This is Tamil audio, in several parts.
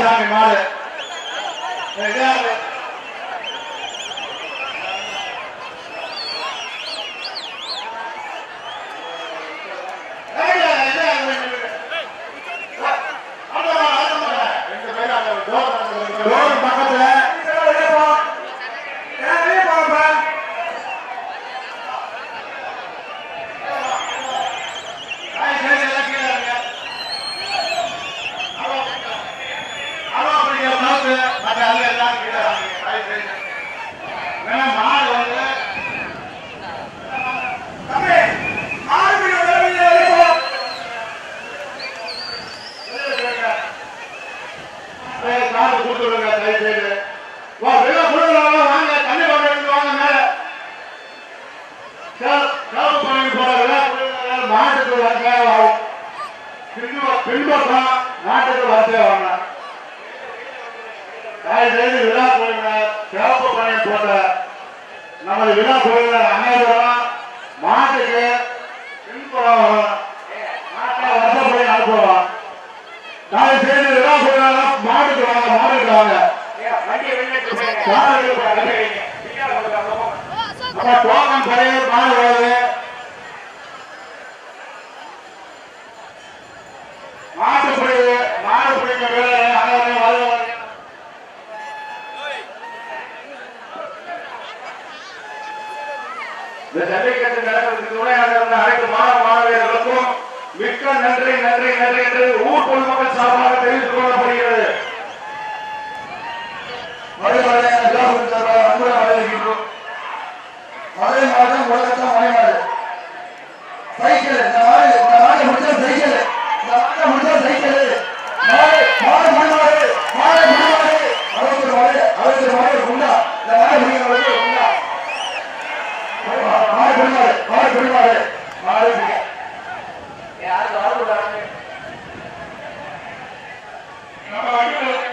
சாமி மாடு பக்கத்துல பின்பக்கம் நாட்டுக்கு வசதியா வாங்கலாம். விழா கோயில்கள் சிறப்பு பணி போட்ட நமது விழா கோயில்கள் அனைவரும் மாட்டுக்கு பின்புறம் வருஷப்படி அனுப்புவோம். நாளைக்கு சேர்ந்து விழா கோயில்கள் மாட்டுக்கு வாங்க, மாட்டுக்கு வாங்க. நம்ம டோக்கன் பழைய மாடு வருது. மாடு பிடிக்க இந்த ஜல்லிக்கட்டு நடக்கிறதுக்கு துணையாக இருந்த அனைத்து மாணவர்களுக்கும் மிக்க நன்றி நன்றி நன்றி என்று ஊர் பொதுமக்கள் சார்பாக தெரிவித்துக் கொள்ளப்படுகிறது. மதுரை மாவட்டம் உலகத்தான் மலை மாடு சைக்கிள் இந்த மாடு முடிச்சா சைக்கிள் முடிச்சா சைக்கிள் மாடு மாடு மாடு மாடு அவருக்கு மாடு குண்டா இந்த மாடு முடிக்கிறவங்களுக்கு குண்டா மாடு குடிமாடு மாடு குடிமாடு மாடு யாருக்கு வரக்கூடாது. நம்ம வண்டியில்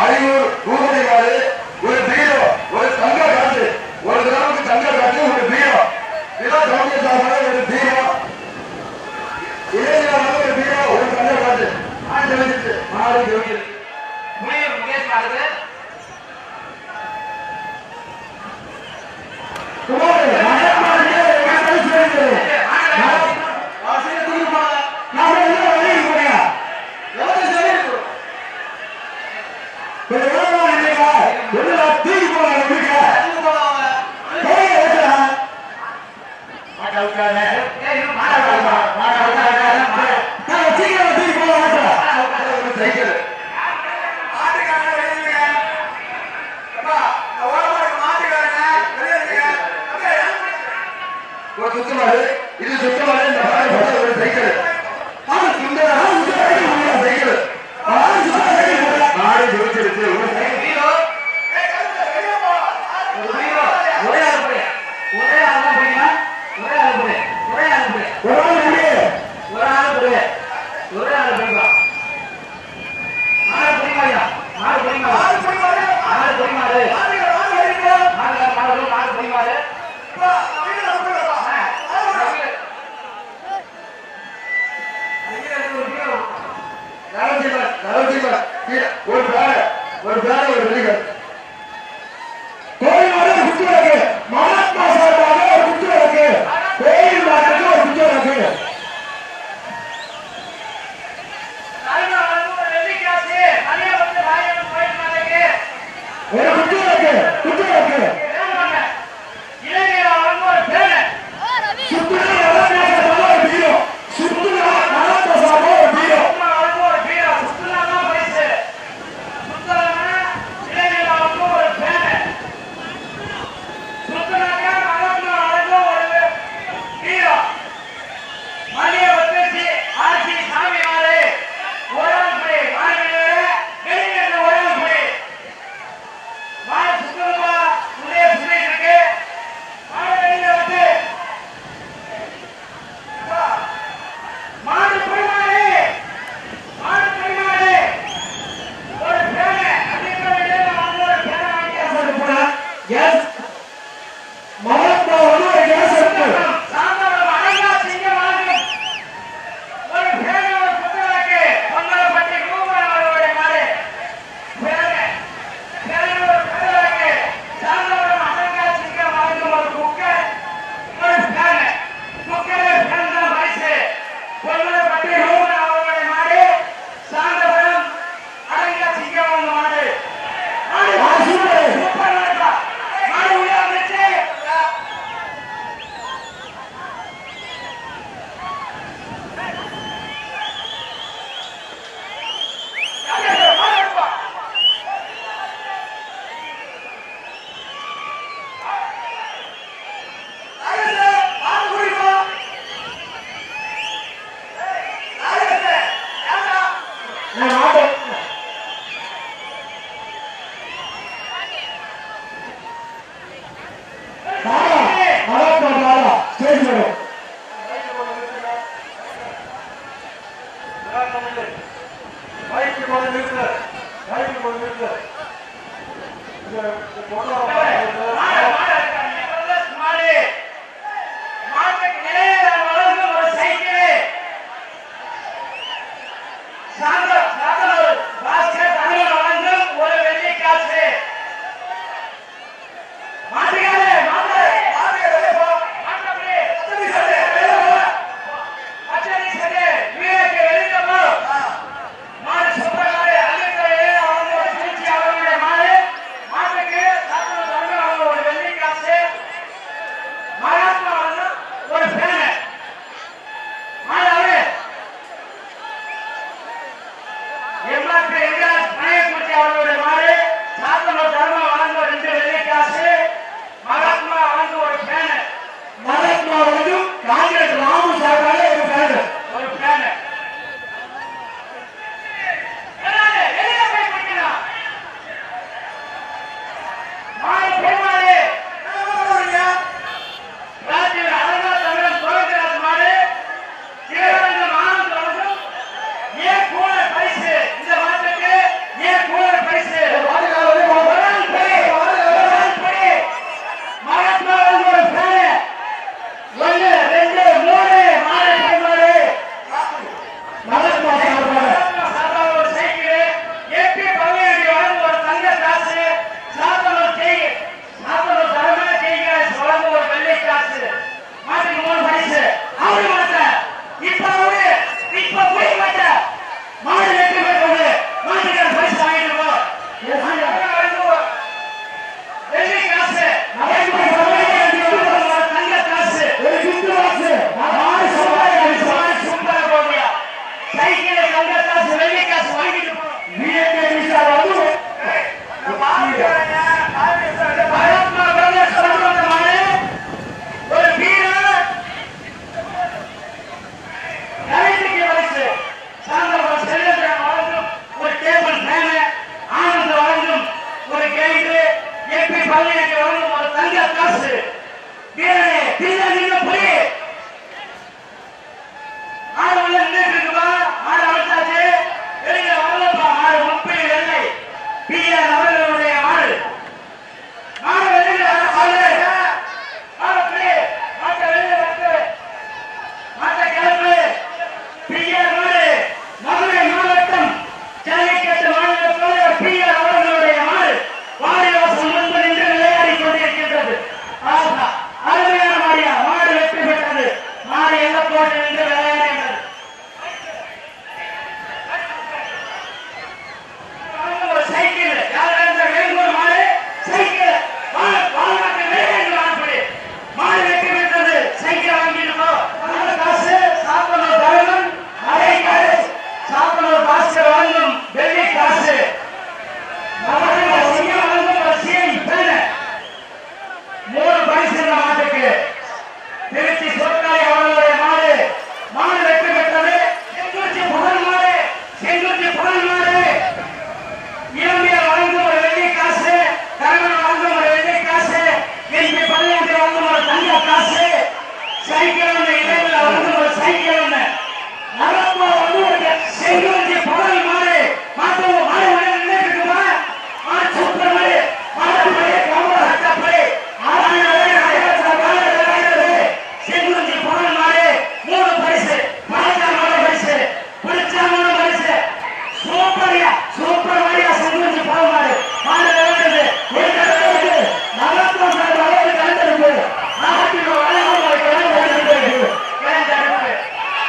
அரியூர் பூமதி மாடு ஒரு பீரோ ஒரு தங்க காசு ஒரு கிராமுக்கு தங்க காசு ஒரு பீரோ விழா கமிட்டி சார்பாக ஒரு பீரோ இளைஞராக ஒரு பீரோ ஒரு தங்க காசு மாடு ஜோதிச்சு முனியூர் முகேஷ் மாடு இது சுத்தமாக ஒரு சைக்கிள் சைக்கிள் மாடு ஜோதிச்சிருச்சு ஒரு சைக்கிள் ஒரே ஒரு பேர ஒரு வெளிகள் கோயில் மாடு குத்து இருக்கு மகாத்மா சார்பாக ஒரு குத்து இருக்கு கோயில் மாட்டுக்கு ஒரு குத்து இருக்கு ஒரு குத்து இருக்கு குத்து இருக்கு இளைஞர்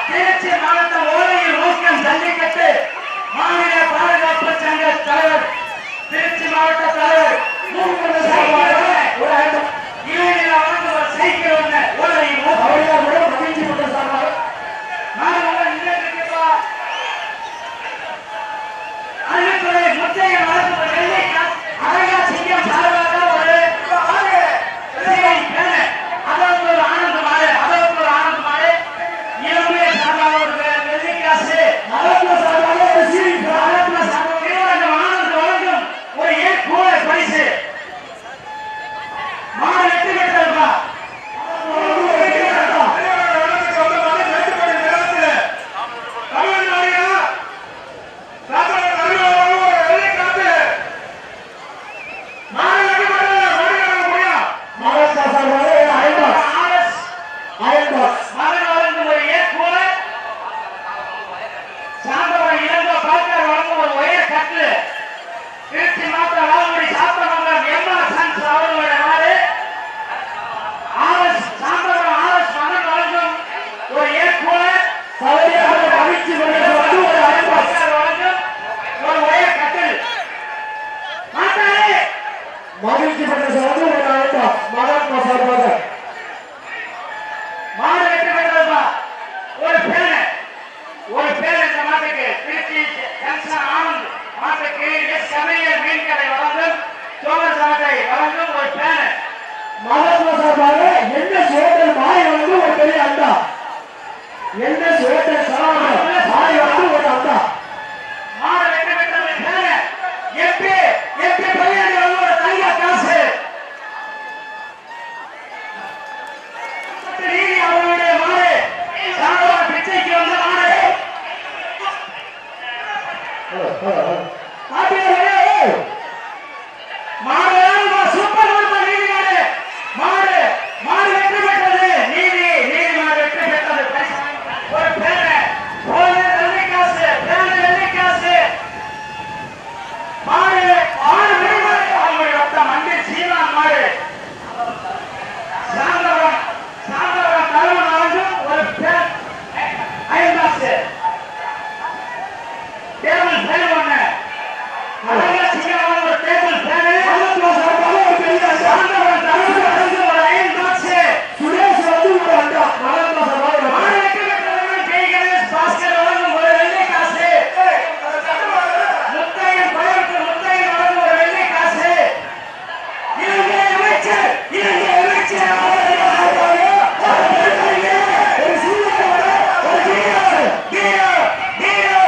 திருச்சி மாவட்டம் ஓலையில் ஊக்கம் ஜல்லிக்கட்டு சோழசாட்டை வழங்கும் ஒரு பேனர். மகாத்மா சார்பாக என்ன ஹோட்டல் மாய் வந்து ஒரு பெரிய அண்டா, என்ன ஹோட்டல் சார் மாய் வந்து ஒரு அண்டா. மாடு வெற்றி பெற்றது பேனர். எம்பி எம்பி பையன் வந்து ஒரு தங்க காசு. நீதி அவர்களுடைய மாடு சாதாரண பிச்சைக்கு வந்த மாடு. மாடு சூப்பர் நீதி மாடு. மாடு மாடு வெற்றி பெற்றது. நீதி நீதி மாடு வெற்றி பெற்றது. ஒரு பேனர் வெள்ளி காசு. பேனர் வெள்ளி காசு. மாடு மாடு மாடு அவங்களுடைய ரத்தம் மண்டி சீமான் மாடு. சாந்தவரம் சாந்தவரம் தலைவன் வழங்கும் ஒரு பேர் ஐந்தாசு. டேபிள் ஃபேன் ஒண்ணு. அழகா சிங்கமான ஒரு டேபிள் ஃபேன். ஒரு பெரிய சாந்தவரம் தலைவன் வழங்கும் ஒரு ஐந்தாசு. சுரேஷ் வந்து ஒரு அண்டா. மகாத்மா சார்பாக மாடு வெற்றி பெற்றவர்கள் ஜெய்கணேஷ் பாஸ்கர் வழங்கும் ஒரு வெள்ளி காசு. முத்தையன் பயருக்கு முத்தையன் வழங்கும் ஒரு வெள்ளி காசு. இலங்கை அமைச்சர் இலங்கை அமைச்சர் ஒரு சீனியர் ஒரு ஜீனியர் டியோ டியோ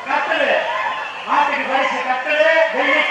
கட்டளு மாட்டுக்கு பரிசு கட்டளு வெள்ளி